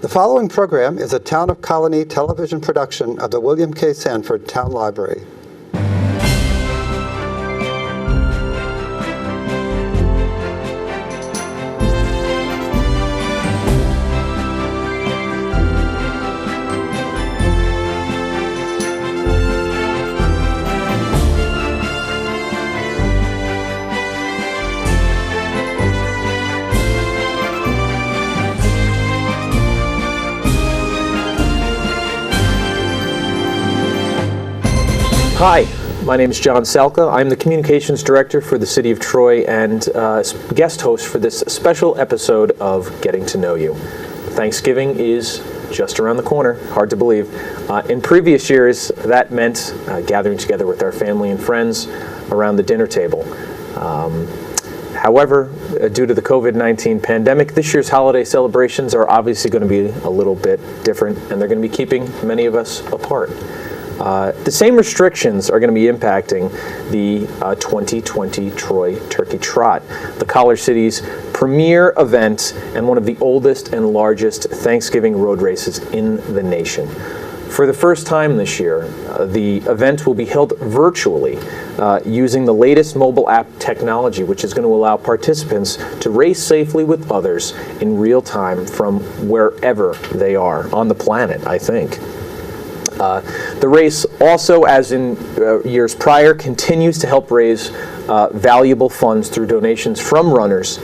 The following program is a Town of Colony television production of the William K. Sanford Town Library. Hi, my name is John Salka. I'm the Communications Director for the City of Troy and guest host for this special episode of Getting to Know You. Thanksgiving is just around the corner, hard to believe. In previous years, that meant gathering together with our family and friends around the dinner table. However, due to the COVID-19 pandemic, this year's holiday celebrations are obviously going to be a little bit different, and they're going to be keeping many of us apart. The same restrictions are going to be impacting the 2020 Troy Turkey Trot, the Collar City's premier event and one of the oldest and largest Thanksgiving road races in the nation. For the first time this year, the event will be held virtually using the latest mobile app technology, which is going to allow participants to race safely with others in real time from wherever they are on the planet, I think. The race also, as in years prior, continues to help raise valuable funds through donations from runners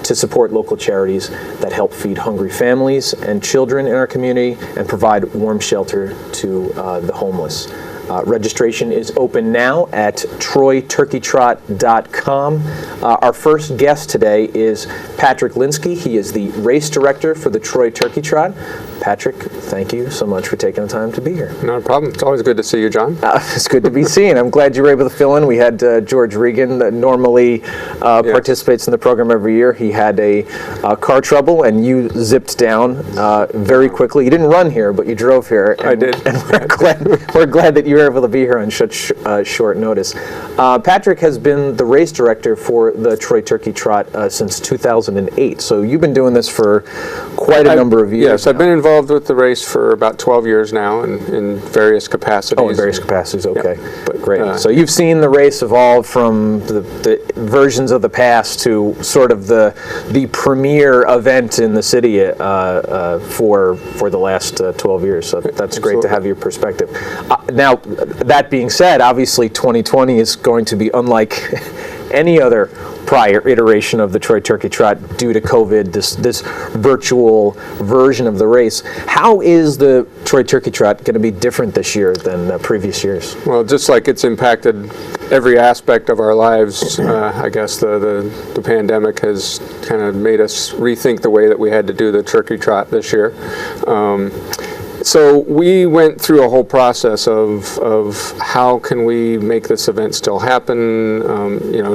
to support local charities that help feed hungry families and children in our community and provide warm shelter to the homeless. Registration is open now at troyturkeytrot.com. Our first guest today is Patrick Lynskey. He is the race director for the Troy Turkey Trot. Patrick, thank you so much for taking the time to be here. Not a problem. It's always good to see you, John. It's good to be seen. I'm glad you were able to fill in. We had George Regan that normally participates in the program every year. He had a car trouble, and you zipped down very quickly. You didn't run here, but you drove here. And, I did. And we're glad that you were able to be here on such short notice. Patrick has been the race director for the Troy Turkey Trot since 2008. So you've been doing this for quite a number of years. Yes, I've been involved with the race for about 12 years now in various capacities. Oh, in various capacities, okay. Yeah. But, great. So you've seen the race evolve from the versions of the past to sort of the premier event in the city for the last 12 years. So that's Absolutely. Great to have your perspective. Now, that being said, obviously 2020 is going to be unlike any other prior iteration of the Troy Turkey Trot due to COVID, this virtual version of the race. How is the Troy Turkey Trot going to be different this year than previous years? Well, just like it's impacted every aspect of our lives, I guess the pandemic has kind of made us rethink the way that we had to do the Turkey Trot this year. So we went through a whole process of how can we make this event still happen?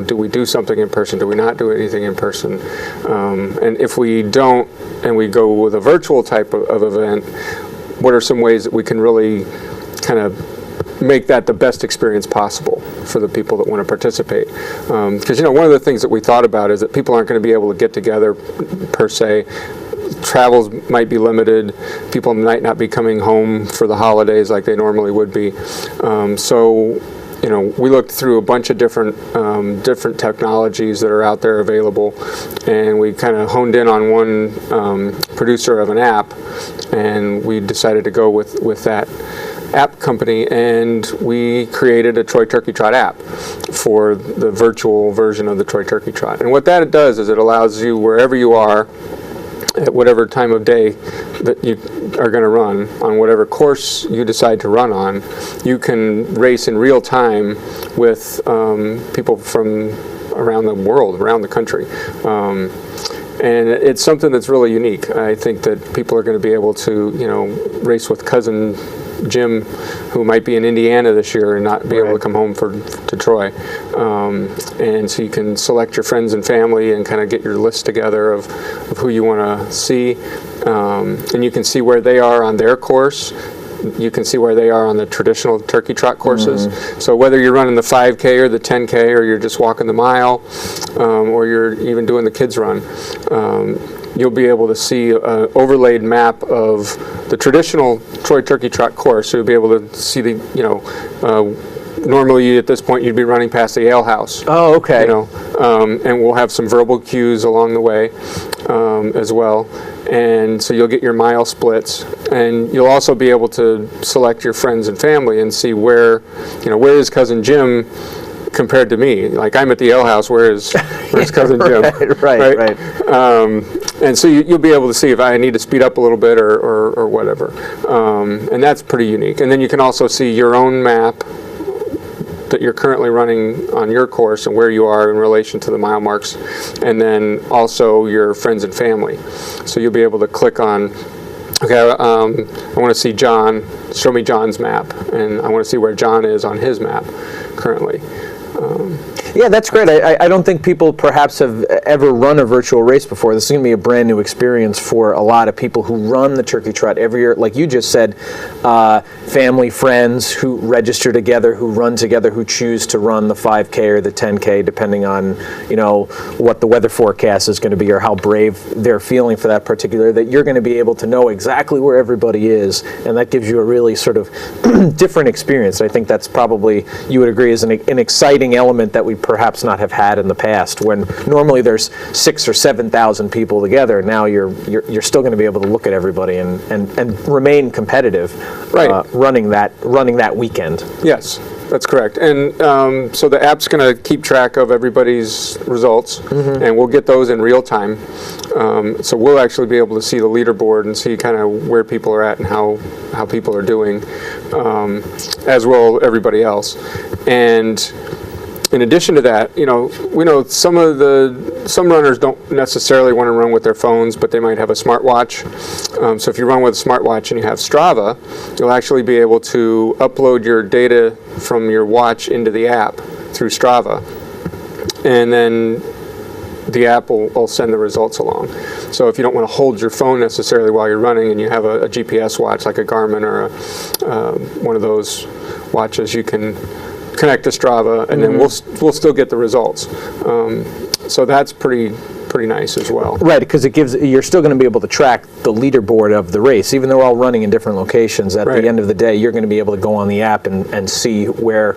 Do we do something in person? Do we not do anything in person? And if we don't, and we go with a virtual type of event, what are some ways that we can really kind of make that the best experience possible for the people that want to participate? Because one of the things that we thought about is that people aren't going to be able to get together per se. Travels might be limited. People might not be coming home for the holidays like they normally would be. So we looked through a bunch of different technologies that are out there available, and we kind of honed in on one producer of an app, and we decided to go with that app company, and we created a Troy Turkey Trot app for the virtual version of the Troy Turkey Trot. And what that does is it allows you, wherever you are, at whatever time of day that you are going to run, on whatever course you decide to run on, you can race in real time with people from around the world, around the country. And it's something that's really unique. I think that people are going to be able to, race with cousin Jim, who might be in Indiana this year and not be able to come home to Troy. And so you can select your friends and family and kind of get your list together of who you want to see. And you can see where they are on their course. You can see where they are on the traditional turkey trot courses. Mm-hmm. So whether you're running the 5K or the 10K, or you're just walking the mile, or you're even doing the kids run, you'll be able to see an overlaid map of the traditional Troy Turkey Trot course. So you'll be able to see the, normally at this point you'd be running past the ale house. Oh, okay. And we'll have some verbal cues along the way as well. And so you'll get your mile splits, and you'll also be able to select your friends and family and see where is Cousin Jim compared to me. Like, I'm at the ale house, where's Cousin Jim? Right. And so you'll be able to see if I need to speed up a little bit or whatever. And that's pretty unique. And then you can also see your own map that you're currently running on your course and where you are in relation to the mile marks, and then also your friends and family. So you'll be able to click on, okay, I want to see John, show me John's map, and I want to see where John is on his map currently. Yeah, that's great. I don't think people perhaps have ever run a virtual race before. This is going to be a brand new experience for a lot of people who run the Turkey Trot every year. Like you just said, family, friends who register together, who run together, who choose to run the 5K or the 10K, depending on what the weather forecast is going to be or how brave they're feeling for that particular. That you're going to be able to know exactly where everybody is, and that gives you a really sort of different experience. I think that's probably, you would agree, is an exciting element that we perhaps not have had in the past, when normally there's 6,000 or 7,000 people together. Now you're still going to be able to look at everybody and remain competitive, right. Running that weekend. Yes, that's correct. And so the app's going to keep track of everybody's results, and we'll get those in real time. So we'll actually be able to see the leaderboard and see kind of where people are at and how people are doing, as will everybody else. And in addition to that, we know some runners don't necessarily want to run with their phones, but they might have a smartwatch. So if you run with a smartwatch and you have Strava, you'll actually be able to upload your data from your watch into the app through Strava, and then the app will send the results along. So if you don't want to hold your phone necessarily while you're running, and you have a GPS watch like a Garmin or one of those watches, you can connect to Strava, and then we'll still get the results. So that's pretty nice as well. Right, because you're still going to be able to track the leaderboard of the race, even though we're all running in different locations. At the end of the day, you're going to be able to go on the app and see where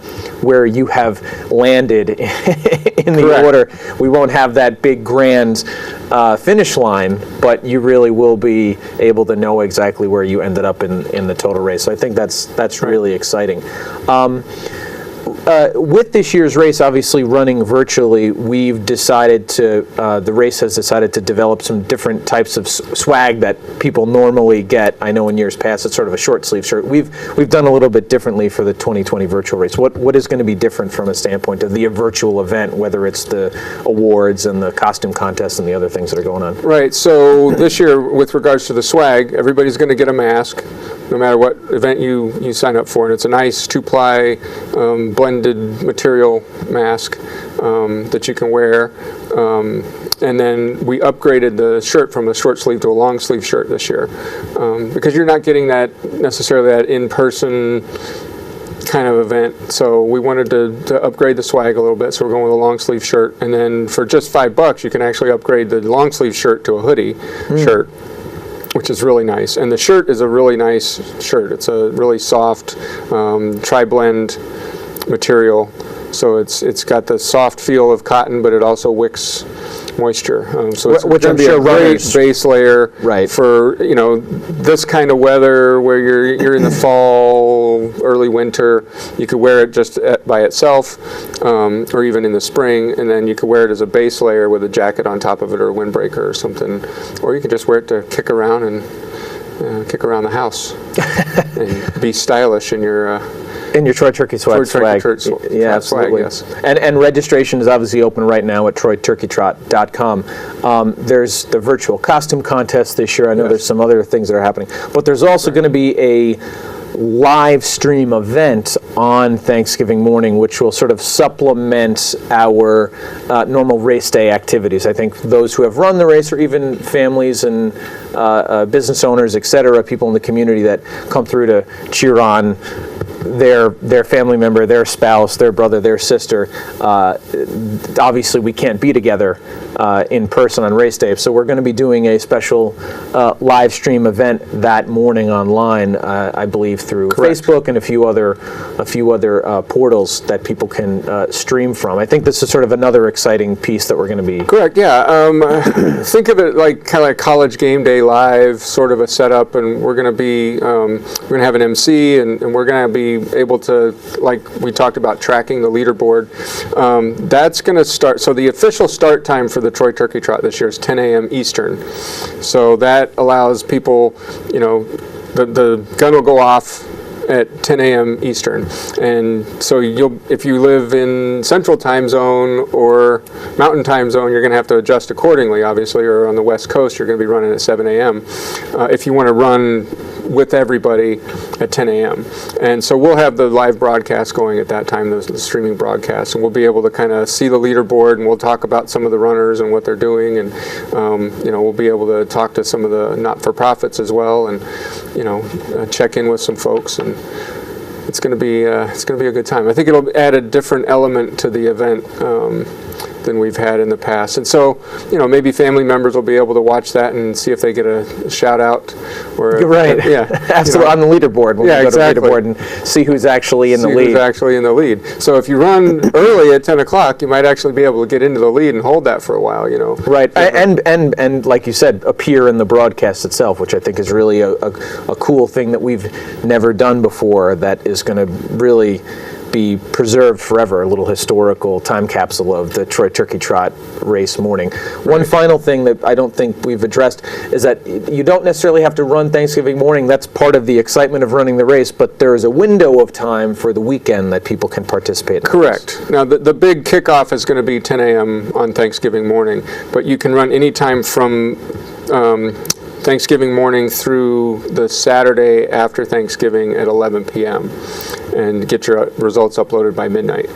you have landed in the Correct. order. We won't have that big grand finish line, but you really will be able to know exactly where you ended up in the total race. So I think that's really exciting. With this year's race, obviously running virtually, we've decided the race has decided to develop some different types of swag that people normally get. I know in years past it's sort of a short sleeve shirt. We've done a little bit differently for the 2020 virtual race. What is going to be different from a standpoint of the virtual event, whether it's the awards and the costume contest and the other things that are going on? Right, so this year, with regards to the swag, everybody's going to get a mask, no matter what event you sign up for, and it's a nice 2-ply blended material mask that you can wear. And then we upgraded the shirt from a short sleeve to a long sleeve shirt this year, because you're not getting that in-person kind of event. So we wanted to upgrade the swag a little bit, so we're going with a long sleeve shirt. And then for just $5, you can actually upgrade the long sleeve shirt to a hoodie shirt, which is really nice. And the shirt is a really nice shirt. It's a really soft tri-blend material, so it's got the soft feel of cotton, but it also wicks moisture. So it's Which going to be a great base layer for this kind of weather where you're in the fall, early winter. You could wear it just by itself, or even in the spring, and then you could wear it as a base layer with a jacket on top of it or a windbreaker or something, or you could just wear it to kick around the house and be stylish in your Troy Turkey swag. Yeah, absolutely. Yes. And registration is obviously open right now at troyturkeytrot.com. There's the virtual costume contest this year. I know there's some other things that are happening, but there's also going to be a live stream event on Thanksgiving morning, which will sort of supplement our normal race day activities. I think those who have run the race, or even families and business owners, etc., people in the community that come through to cheer on their family member, their spouse, their brother, their sister. Obviously, we can't be together in person on race day, so we're going to be doing a special live stream event that morning online, I believe, through Facebook and a few other portals that people can stream from. I think this is sort of another exciting piece that we're going to be. Correct. Yeah. Think of it like kind of like college game day live, sort of a setup, and we're going to be we're going to have an MC, and we're going to be able to, like we talked about, tracking the leaderboard. That's going to start. So the official start time for the Troy Turkey Trot this year is 10 a.m. Eastern. So that allows people, the gun will go off at 10 a.m. Eastern, and so if you live in Central Time Zone or Mountain Time Zone, you're going to have to adjust accordingly, obviously, or on the West Coast, you're going to be running at 7 a.m. If you want to run with everybody at 10 a.m. And so we'll have the live broadcast going at that time, the streaming broadcast, and we'll be able to kind of see the leaderboard, and we'll talk about some of the runners and what they're doing, and we'll be able to talk to some of the not-for-profits as well, and check in with some folks, and it's going to be a good time. I think it'll add a different element to the event than we've had in the past. And so, maybe family members will be able to watch that and see if they get a shout out. Or right. Yeah. Absolutely. On the leaderboard. We'll go exactly. to the leaderboard and see who's actually in the lead. Who's actually in the lead. So if you run early at 10 o'clock, you might actually be able to get into the lead and hold that for a while, Right. And like you said, appear in the broadcast itself, which I think is really a cool thing that we've never done before, that is going to really be preserved forever, a little historical time capsule of the Troy Turkey Trot race morning. One final thing that I don't think we've addressed is that you don't necessarily have to run Thanksgiving morning. That's part of the excitement of running the race, but there is a window of time for the weekend that people can participate in. Correct. Now, the big kickoff is going to be 10 a.m. on Thanksgiving morning, but you can run any time from Thanksgiving morning through the Saturday after Thanksgiving at 11 p.m. and get your results uploaded by midnight.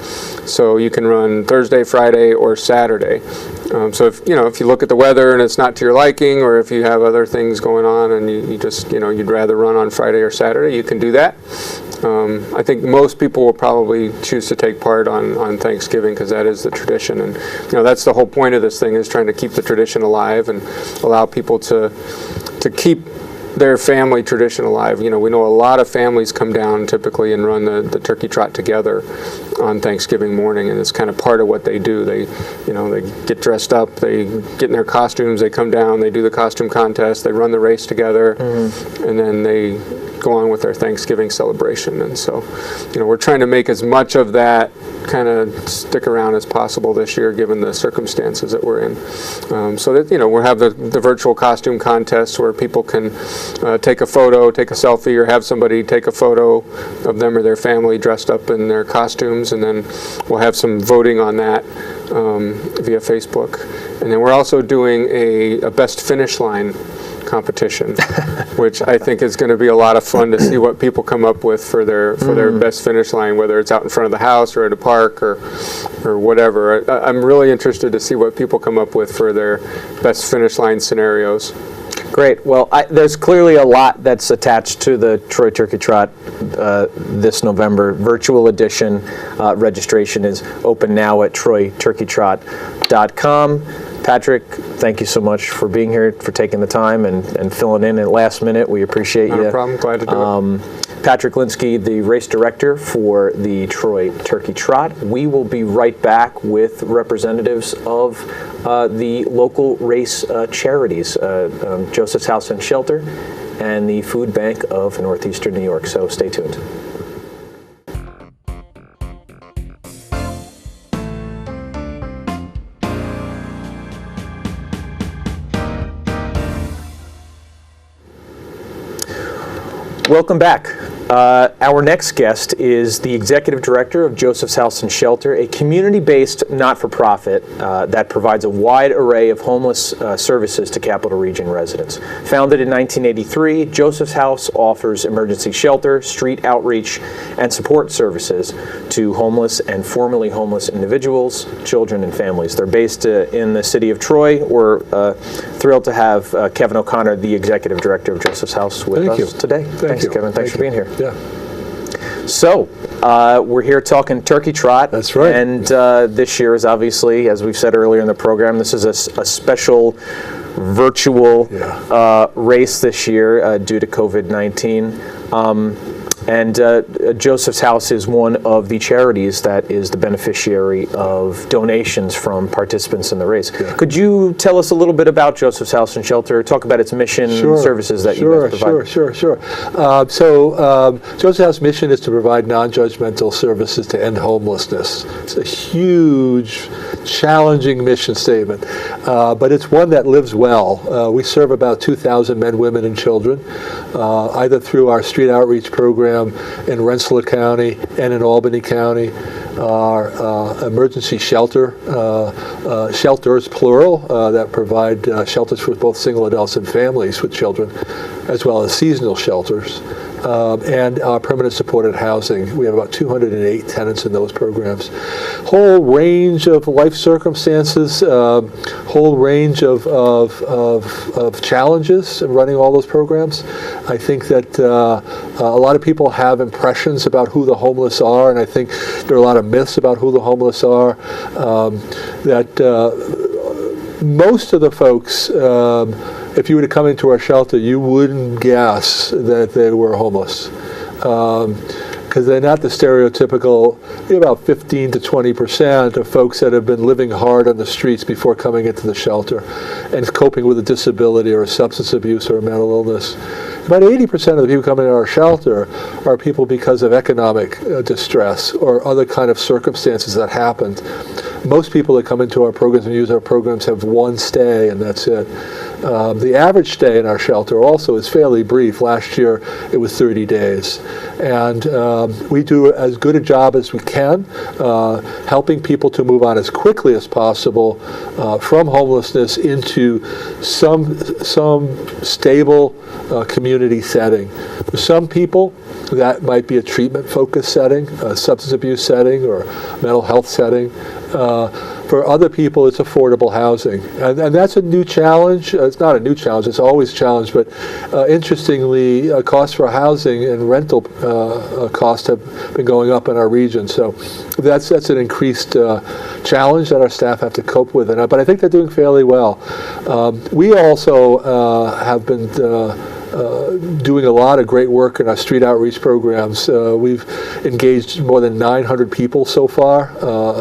So you can run Thursday, Friday, or Saturday. So if you look at the weather and it's not to your liking, or if you have other things going on and you just you'd rather run on Friday or Saturday, you can do that. I think most people will probably choose to take part on Thanksgiving because that is the tradition, and that's the whole point of this thing, is trying to keep the tradition alive and allow people to keep their family tradition alive. We know a lot of families come down typically and run the Turkey Trot together on Thanksgiving morning, and it's kind of part of what they do. They get dressed up, they get in their costumes, they come down, they do the costume contest, they run the race together, and then they go on with their Thanksgiving celebration. And so, we're trying to make as much of that kind of stick around as possible this year, given the circumstances that we're in. So that, we'll have the virtual costume contest where people can take a photo, take a selfie, or have somebody take a photo of them or their family dressed up in their costumes, and then we'll have some voting on that via Facebook. And then we're also doing a best finish line competition, which I think is going to be a lot of fun to see what people come up with for their best finish line, whether it's out in front of the house or at a park or whatever. I'm really interested to see what people come up with for their best finish line scenarios. Great. Well, there's clearly a lot that's attached to the Troy Turkey Trot this November. Virtual edition registration is open now at troyturkeytrot.com. Patrick, thank you so much for being here, for taking the time and filling in at last minute. We appreciate you. No problem. Glad to do it. Patrick Lynskey, the race director for the Troy Turkey Trot. We will be right back with representatives of the local race charities, Joseph's House and Shelter and the Food Bank of Northeastern New York. So stay tuned. Welcome back. Our next guest is the executive director of Joseph's House and Shelter, a community-based not-for-profit that provides a wide array of homeless services to Capital Region residents. Founded in 1983, Joseph's House offers emergency shelter, street outreach, and support services to homeless and formerly homeless individuals, children, and families. They're based in the city of Troy. We're thrilled to have Kevin O'Connor, the executive director of Joseph's House, with us today. Thank you. Kevin. Thanks for being here. Yeah. So, we're here talking Turkey Trot. That's right. And this year is obviously, as we've said earlier in the program, this is a special virtual race this year due to COVID-19. And Joseph's House is one of the charities that is the beneficiary of donations from participants in the race. Yeah. Could you tell us a little bit about Joseph's House and Shelter? Talk about its mission and services that you guys provide. Sure. Joseph's House mission is to provide non-judgmental services to end homelessness. It's a huge, challenging mission statement, but it's one that lives well. We serve about 2,000 men, women, and children, either through our street outreach program in Rensselaer County and in Albany County, our emergency shelters, plural, that provide shelters for both single adults and families with children, as well as seasonal shelters, and our permanent supported housing. We have about 208 tenants in those programs. Whole range of life circumstances, whole range of challenges in running all those programs. I think that a lot of people have impressions about who the homeless are, and I think there are a lot of myths about who the homeless are. Most of the folks, if you were to come into our shelter, you wouldn't guess that they were homeless. Because they're not the stereotypical, about 15 to 20% of folks that have been living hard on the streets before coming into the shelter and coping with a disability or a substance abuse or a mental illness. About 80% of the people coming to our shelter are people because of economic distress or other kind of circumstances that happened. Most people that come into our programs and use our programs have one stay, and that's it. The average stay in our shelter also is fairly brief. Last year, it was 30 days. And we do as good a job as we can helping people to move on as quickly as possible from homelessness into some stable community setting. For some people, that might be a treatment-focused setting, a substance abuse setting, or mental health setting. For other people, it's affordable housing. And that's a new challenge. It's not a new challenge, it's always a challenge, but interestingly, costs for housing and rental costs have been going up in our region. So that's an increased challenge that our staff have to cope with. But I think they're doing fairly well. We also have been doing a lot of great work in our street outreach programs. We've engaged more than 900 people so far,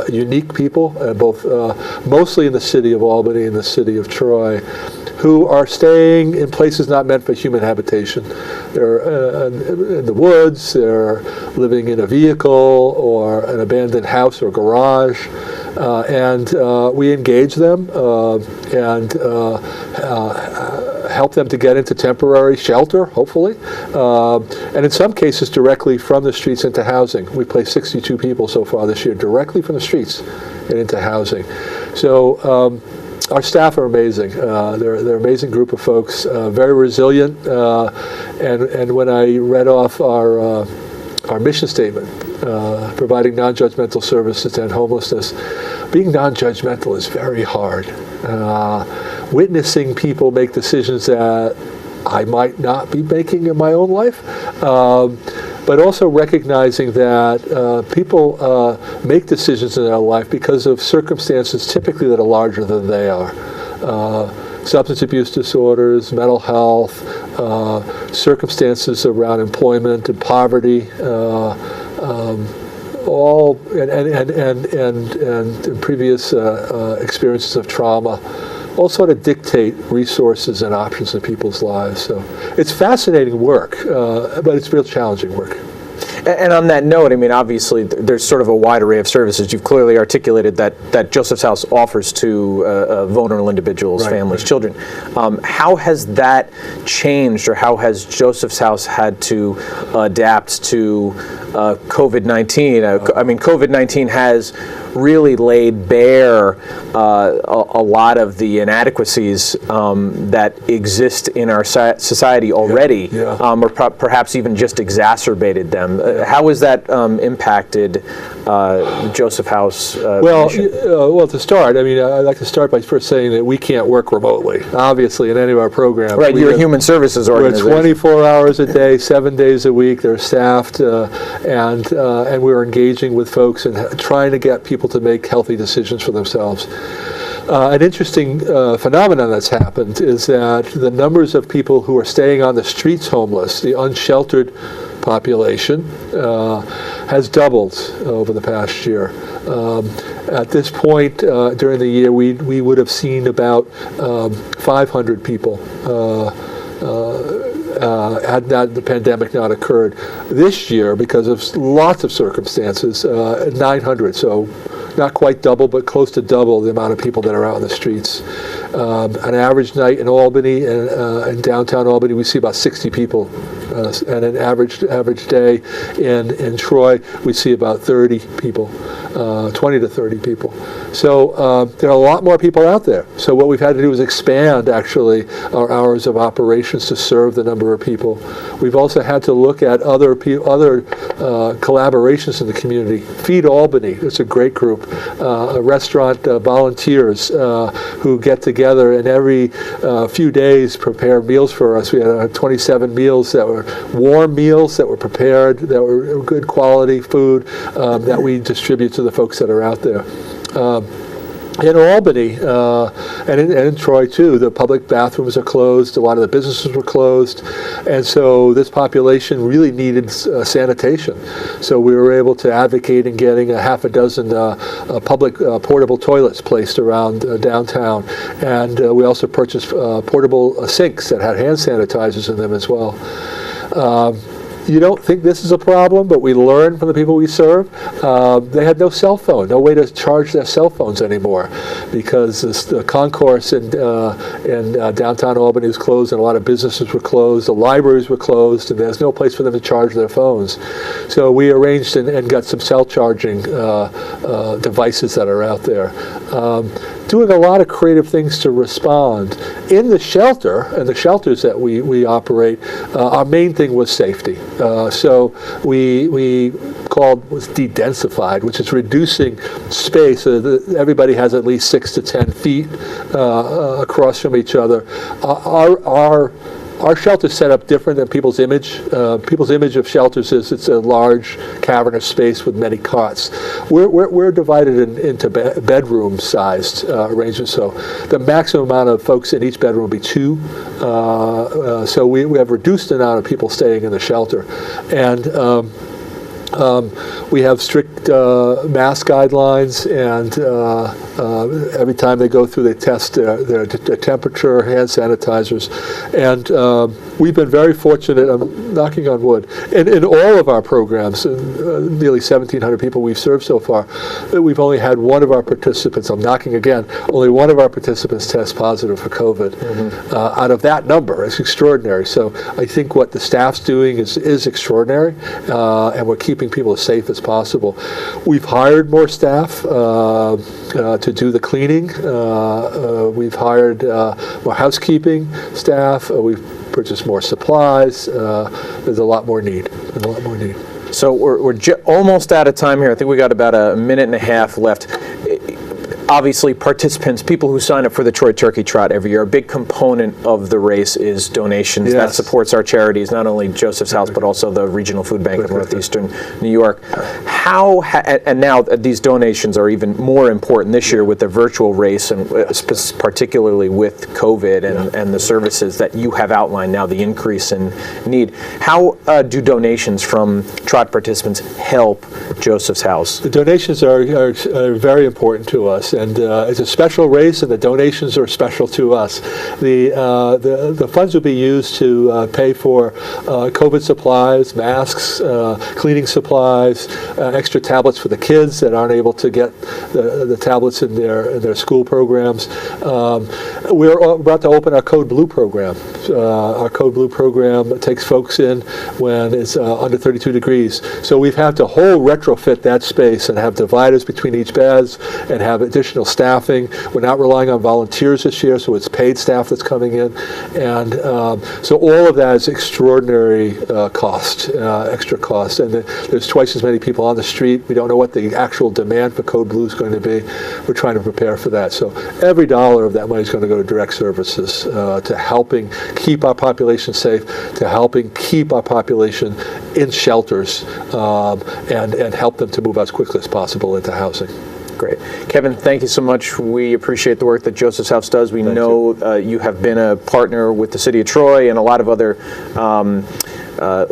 unique people, both mostly in the city of Albany and the city of Troy, who are staying in places not meant for human habitation. They're in the woods, they're living in a vehicle or an abandoned house or garage, and we engage them and help them to get into temporary shelter, hopefully, and in some cases directly from the streets into housing. We placed 62 people so far this year directly from the streets and into housing. So our staff are amazing. They're an amazing group of folks, very resilient, and when I read off our mission statement, providing non-judgmental services to end homelessness, being non-judgmental is very hard. Witnessing people make decisions that I might not be making in my own life, but also recognizing that people make decisions in their life because of circumstances typically that are larger than they are. Substance abuse disorders, mental health, circumstances around employment and poverty, all and previous experiences of trauma, all sort of dictate resources and options in people's lives. So it's fascinating work, but it's real challenging work. And on that note, I mean, obviously, there's sort of a wide array of services. You've clearly articulated that Joseph's House offers to vulnerable individuals, families, children. How has that changed, or how has Joseph's House had to adapt to COVID-19? I mean, COVID-19 has really laid bare a lot of the inadequacies that exist in our society already, or perhaps even just exacerbated them. How has that impacted Joseph House? Well, to start, I mean, I'd like to start by first saying that we can't work remotely, obviously, in any of our programs. Right, you're a human services organization. We're 24 hours a day, 7 days a week. They're staffed, and we're engaging with folks and trying to get people to make healthy decisions for themselves. An interesting phenomenon that's happened is that the numbers of people who are staying on the streets homeless, the unsheltered population, has doubled over the past year. At this point during the year, we would have seen about 500 people had the pandemic not occurred. This year, because of lots of circumstances, 900. So not quite double, but close to double the amount of people that are out in the streets. An average night in Albany, in downtown Albany, we see about 60 people. And an average day in Troy, we see about 30 people, 20 to 30 people. So there are a lot more people out there. So what we've had to do is expand, actually, our hours of operations to serve the number of people. We've also had to look at other collaborations in the community. Feed Albany, it's a great group, restaurant volunteers who get together and every few days prepare meals for us. We had 27 meals that were warm meals that were prepared, that were good quality food that we distribute to the folks that are out there. In Albany and in Troy too, the public bathrooms are closed. A lot of the businesses were closed, and so this population really needed sanitation. So we were able to advocate in getting a half a dozen public portable toilets placed around downtown, and we also purchased portable sinks that had hand sanitizers in them as well. You don't think this is a problem, but we learn from the people we serve. They had no cell phone, no way to charge their cell phones anymore, because the concourse in downtown Albany was closed, and a lot of businesses were closed, the libraries were closed, and there's no place for them to charge their phones. So we arranged and got some cell charging devices that are out there. Doing a lot of creative things to respond. In the shelter, and the shelters that we operate, our main thing was safety. So we called was de-densified, which is reducing space so that everybody has at least 6 to 10 feet across from each other. Our shelter's set up different than people's image. People's image of shelters is it's a large cavernous space with many cots. We're divided into bedroom-sized arrangements. So the maximum amount of folks in each bedroom will be 2. So we have reduced the amount of people staying in the shelter, and we have strict mask guidelines, and every time they go through, they test their temperature, hand sanitizers, and we've been very fortunate. I'm knocking on wood. In all of our programs, nearly 1,700 people we've served so far, we've only had one of our participants. I'm knocking again. Only one of our participants test positive for COVID. Mm-hmm. Out of that number, it's extraordinary. So I think what the staff's doing is extraordinary, and we're keeping people as safe as possible. We've hired more staff to do the cleaning. We've hired more housekeeping staff. We've purchased more supplies. There's a lot more need. So we're almost out of time here. I think we got about a minute and a half left. Obviously, participants, people who sign up for the Troy Turkey Trot every year, a big component of the race is donations. That supports our charities, not only Joseph's House, but also the Regional Food Bank of Northeastern New York. And now these donations are even more important this year with the virtual race, and particularly with COVID and the services that you have outlined now, the increase in need. How do donations from Trot participants help Joseph's House? The donations are very important to us. and it's a special race, and the donations are special to us. The funds will be used to pay for COVID supplies, masks, cleaning supplies, extra tablets for the kids that aren't able to get the tablets in their school programs. We're about to open our Code Blue program. Our Code Blue program takes folks in when it's under 32 degrees. So we've had to whole retrofit that space and have dividers between each beds and have additional staffing. We're not relying on volunteers this year, so it's paid staff that's coming in. And so all of that is extraordinary extra cost. And there's twice as many people on the street. We don't know what the actual demand for Code Blue is going to be. We're trying to prepare for that. So every dollar of that money is going to go to direct services, to helping keep our population safe, to helping keep our population in shelters, and help them to move as quickly as possible into housing. Great. Kevin, thank you so much. We appreciate the work that Joseph's House does. We know you have been a partner with the City of Troy and a lot of other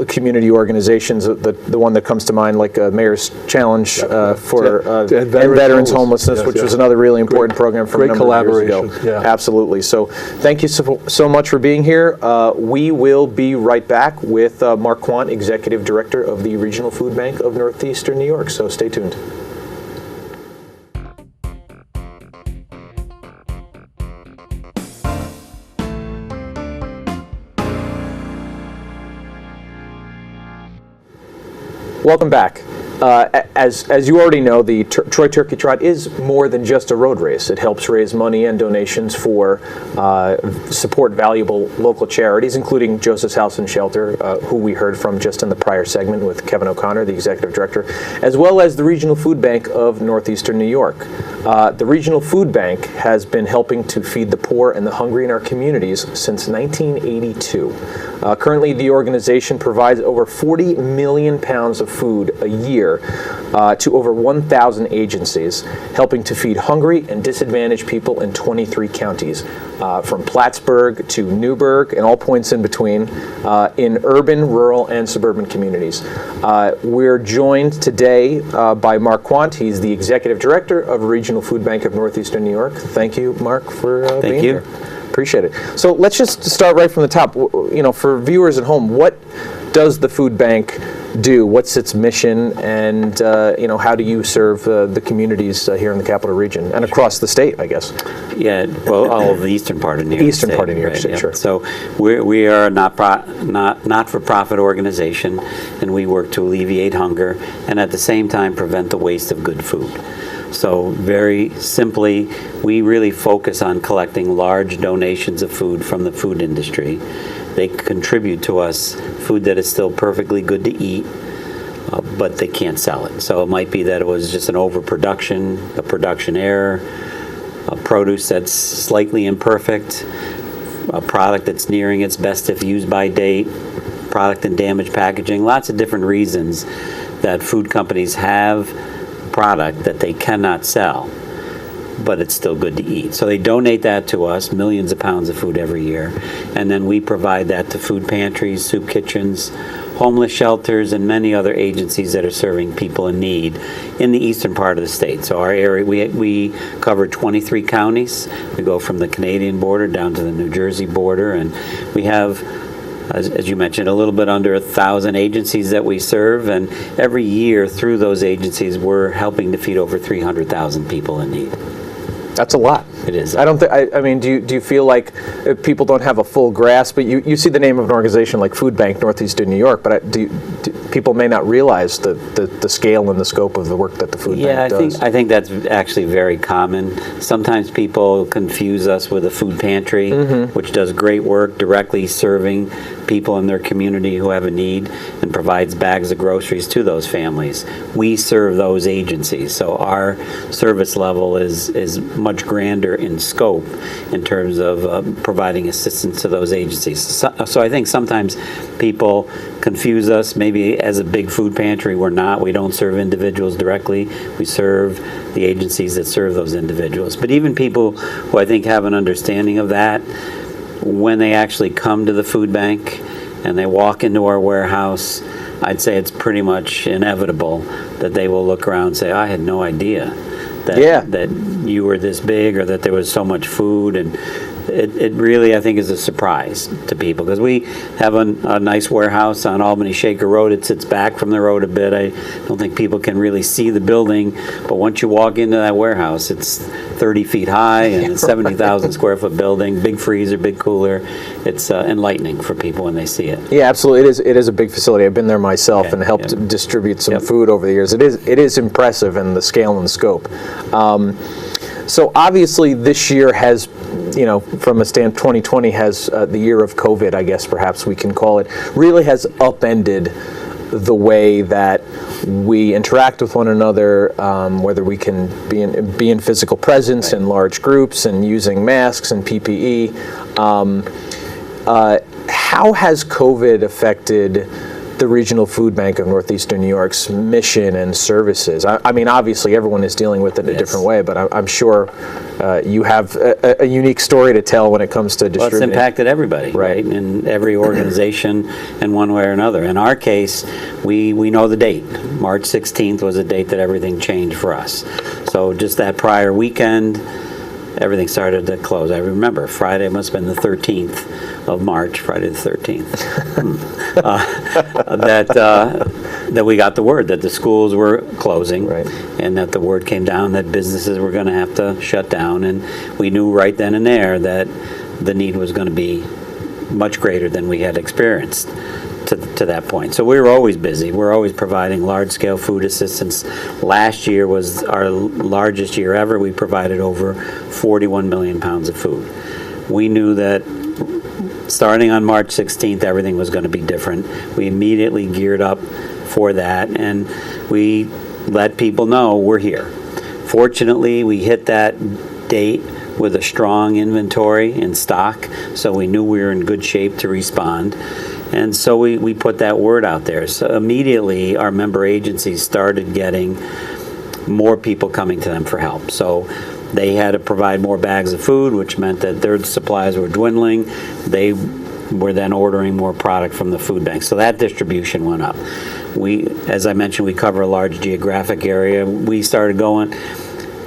community organizations. The one that comes to mind, like Mayor's Challenge for and Veterans Homelessness, which was another really important program from a number of years ago. Yeah. Absolutely. So thank you so much for being here. We will be right back with Mark Quandt, Executive Director of the Regional Food Bank of Northeastern New York. So stay tuned. Welcome back. As you already know, the Troy Turkey Trot is more than just a road race. It helps raise money and donations for support valuable local charities, including Joseph's House and Shelter, who we heard from just in the prior segment with Kevin O'Connor, the Executive Director, as well as the Regional Food Bank of Northeastern New York. The Regional Food Bank has been helping to feed the poor and the hungry in our communities since 1982. Currently, the organization provides over 40 million pounds of food a year to over 1,000 agencies, helping to feed hungry and disadvantaged people in 23 counties, from Plattsburgh to Newburgh and all points in between, in urban, rural, and suburban communities. We're joined today by Mark Quandt. He's the Executive Director of Regional Food Bank of Northeastern New York. Thank you, Mark, for being here. Appreciate it. So let's just start right from the top. You know, for viewers at home, what does the food bank do? What's its mission, and how do you serve the communities here in the Capital Region and across the state, I guess? Yeah, well, all of the eastern part of New York State. Eastern part of New York State, sure. So we are a not-for-profit organization, and we work to alleviate hunger and at the same time prevent the waste of good food. So very simply, we really focus on collecting large donations of food from the food industry. They contribute to us food that is still perfectly good to eat, but they can't sell it. So it might be that it was just an overproduction, a production error, a produce that's slightly imperfect, a product that's nearing its best if used by date, product in damaged packaging, lots of different reasons that food companies have product that they cannot sell, but it's still good to eat. So they donate that to us, millions of pounds of food every year, and then we provide that to food pantries, soup kitchens, homeless shelters, and many other agencies that are serving people in need in the eastern part of the state. So our area, we cover 23 counties. We go from the Canadian border down to the New Jersey border, and we have, as you mentioned, a little bit under 1,000 agencies that we serve, and every year through those agencies we're helping to feed over 300,000 people in need. That's a lot. It is. I don't think. I mean, do you feel like people don't have a full grasp? But you see the name of an organization like Food Bank Northeastern New York, but people may not realize the scale and the scope of the work that the food bank does. I think that's actually very common. Sometimes people confuse us with a food pantry, which does great work directly serving people in their community who have a need and provides bags of groceries to those families. We serve those agencies, so our service level is much grander in scope in terms of providing assistance to those agencies. So I think sometimes people confuse us maybe as a big food pantry. We're not. We don't serve individuals directly. We serve the agencies that serve those individuals. But even people who I think have an understanding of that, when they actually come to the food bank and they walk into our warehouse, I'd say it's pretty much inevitable that they will look around and say, I had no idea that you were this big or that there was so much food, and it really, I think, is a surprise to people, because we have a nice warehouse on Albany Shaker Road. It sits back from the road a bit. I don't think people can really see the building, but once you walk into that warehouse, it's 30 feet high and a 70,000 square foot building, big freezer, big cooler. It's enlightening for people when they see it. Yeah, absolutely. It is a big facility. I've been there myself Okay, and helped yeah. distribute some Yep. food over the years. It is impressive in the scale and the scope. So obviously this year has, from a 2020 has the year of COVID, I guess perhaps we can call it, really has upended the way that we interact with one another, whether we can be in physical presence in large groups and using masks and PPE. How has COVID affected the Regional Food Bank of Northeastern New York's mission and services? I mean, obviously everyone is dealing with it in a Yes. different way, but I'm sure you have a unique story to tell when it comes to Well, it's distributing. impacted everybody, right? In every organization in one way or another. In our case, we know the date. March 16th was the date that everything changed for us. So just that prior weekend, everything started to close. I remember Friday must have been the 13th of March, Friday the 13th, that we got the word that the schools were closing, Right. and that the word came down that businesses were going to have to shut down. And we knew right then and there that the need was going to be much greater than we had experienced to that point. So we were always busy. We're always providing large-scale food assistance. Last year was our largest year ever. We provided over 41 million pounds of food. We knew that starting on March 16th, everything was going to be different. We immediately geared up for that, and we let people know we're here. Fortunately, we hit that date with a strong inventory in stock, so we knew we were in good shape to respond. And so we put that word out there. So immediately, our member agencies started getting more people coming to them for help. So they had to provide more bags of food, which meant that their supplies were dwindling. They were then ordering more product from the food bank. So that distribution went up. As I mentioned, we cover a large geographic area. We started going,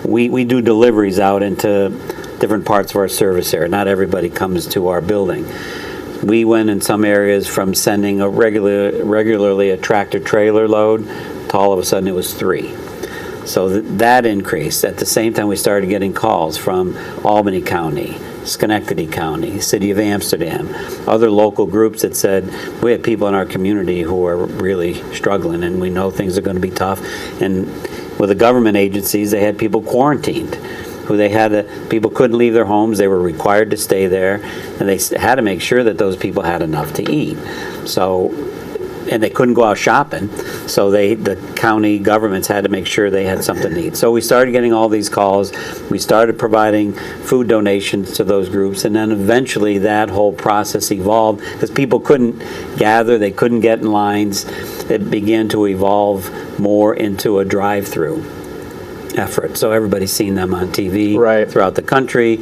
we do deliveries out into different parts of our service area. Not everybody comes to our building. We went in some areas from sending regularly a tractor trailer load to all of a sudden it was 3. So that increased. At the same time, we started getting calls from Albany County, Schenectady County, City of Amsterdam, other local groups that said, we have people in our community who are really struggling and we know things are going to be tough. And with the government agencies, they had people quarantined. People couldn't leave their homes. They were required to stay there, and they had to make sure that those people had enough to eat. And they couldn't go out shopping, so the county governments had to make sure they had something to eat. So we started getting all these calls. We started providing food donations to those groups, and then eventually that whole process evolved because people couldn't gather, they couldn't get in lines. It began to evolve more into a drive-through effort. So everybody's seen them on TV throughout the country.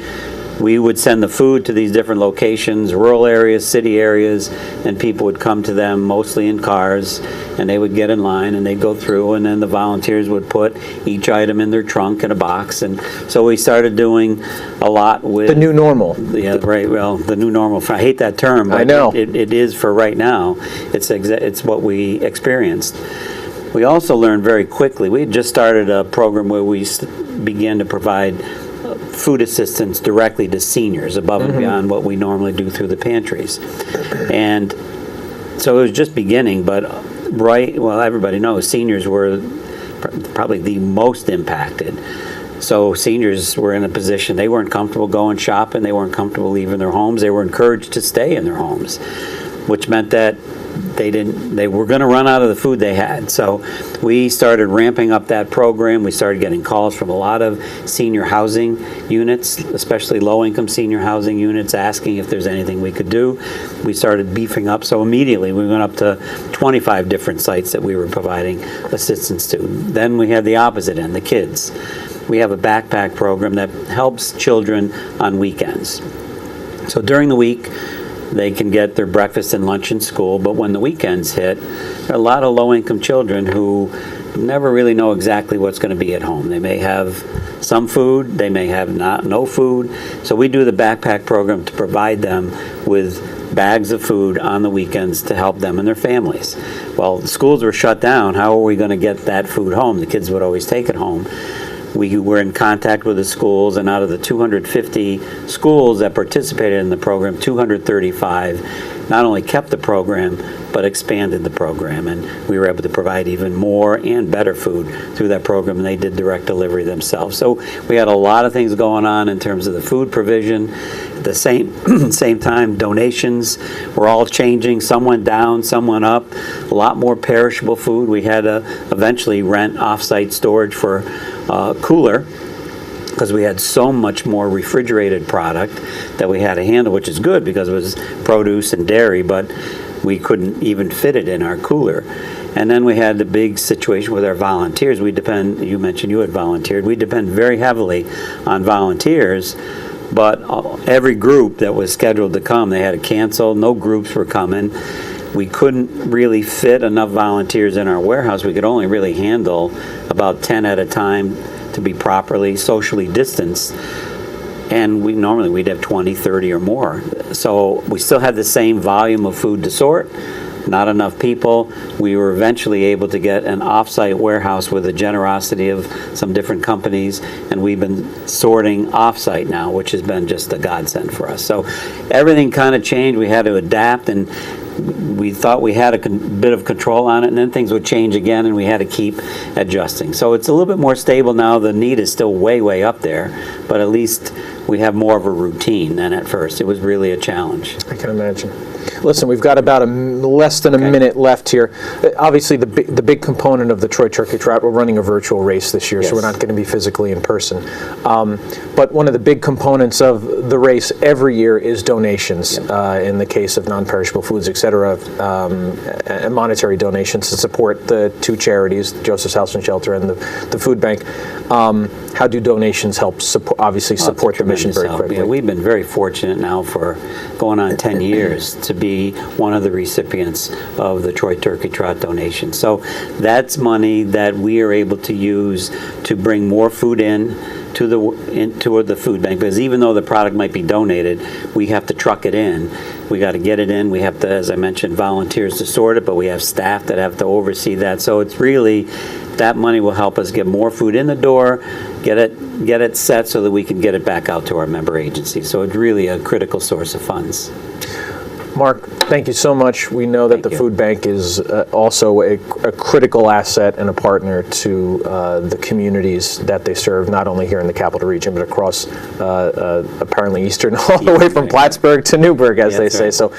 We would send the food to these different locations, rural areas, city areas, and people would come to them mostly in cars, and they would get in line and they'd go through, and then the volunteers would put each item in their trunk in a box. And so we started doing a lot with the new normal. Yeah, right. Well, the new normal. I hate that term, but I know. It is for right now. It's what we experienced. We also learned very quickly. We had just started a program where we began to provide food assistance directly to seniors above and beyond what we normally do through the pantries. And so it was just beginning, but everybody knows seniors were probably the most impacted. So seniors were in a position, they weren't comfortable going shopping, they weren't comfortable leaving their homes, they were encouraged to stay in their homes, which meant that they were going to run out of the food they had. So we started ramping up that program. We started getting calls from a lot of senior housing units, especially low-income senior housing units, asking if there's anything we could do. We started beefing up. So immediately we went up to 25 different sites that we were providing assistance to. Then we had the opposite end, the kids. We have a backpack program that helps children on weekends. So during the week, they can get their breakfast and lunch in school, but when the weekends hit, there are a lot of low-income children who never really know exactly what's going to be at home. They may have some food, they may have no food. So we do the backpack program to provide them with bags of food on the weekends to help them and their families. Well, the schools were shut down. How are we going to get that food home? The kids would always take it home. We were in contact with the schools, and out of the 250 schools that participated in the program, 235 not only kept the program, but expanded the program. And we were able to provide even more and better food through that program, and they did direct delivery themselves. So we had a lot of things going on in terms of the food provision. At the same time, donations were all changing. Some went down, some went up. A lot more perishable food. We had to eventually rent off-site storage for cooler, because we had so much more refrigerated product that we had to handle, which is good because it was produce and dairy, but we couldn't even fit it in our cooler. And then we had the big situation with our volunteers. We depend, you mentioned you had volunteered, we depend very heavily on volunteers, but every group that was scheduled to come, they had to cancel. No groups were coming. We couldn't really fit enough volunteers in our warehouse. We could only really handle about 10 at a time to be properly socially distanced. And we'd have 20, 30 or more. So we still had the same volume of food to sort, not enough people. We were eventually able to get an off-site warehouse with the generosity of some different companies, and we've been sorting off-site now, which has been just a godsend for us. So everything kind of changed. We had to adapt, and we thought we had a bit of control on it, and then things would change again, and we had to keep adjusting. So it's a little bit more stable now. The need is still way, way up there, but at least we have more of a routine than at first. It was really a challenge. I can imagine. Listen, we've got about less than a minute left here. Obviously, the big component of the Troy Turkey Trot, we're running a virtual race this year, Yes. so we're not going to be physically in person. But one of the big components of the race every year is donations. In the case of non-perishable foods, et cetera, and monetary donations to support the two charities, Joseph's House and Shelter and the food bank. How do donations help support the mission very quickly? Yeah, we've been very fortunate now for going on 10 years to be one of the recipients of the Troy Turkey Trot donation. So that's money that we are able to use to bring more food into the food bank, because even though the product might be donated, we have to truck it in. We got to get it in. We have to, as I mentioned, volunteers to sort it, but we have staff that have to oversee that. So it's really, that money will help us get more food in the door, get it set so that we can get it back out to our member agencies. So it's really a critical source of funds. Mark, thank you so much. We know that the food bank is also a critical asset and a partner to the communities that they serve, not only here in the capital region, but across apparently Eastern, all the way from Plattsburgh to Newburgh, as they say. Right. So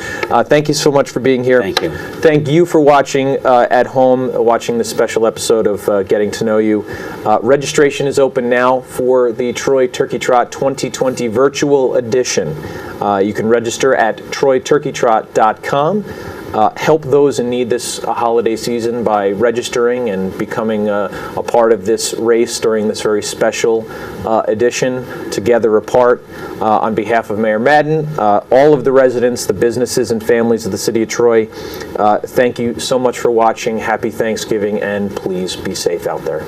thank you so much for being here. Thank you. Thank you for watching at home, watching this special episode of Getting to Know You. Registration is open now for the Troy Turkey Trot 2020 virtual edition. You can register at troyturkeytrot.com. Help those in need this holiday season by registering and becoming a part of this race during this very special edition, Together Apart. On behalf of Mayor Madden, all of the residents, the businesses and families of the city of Troy, thank you so much for watching. Happy Thanksgiving, and please be safe out there.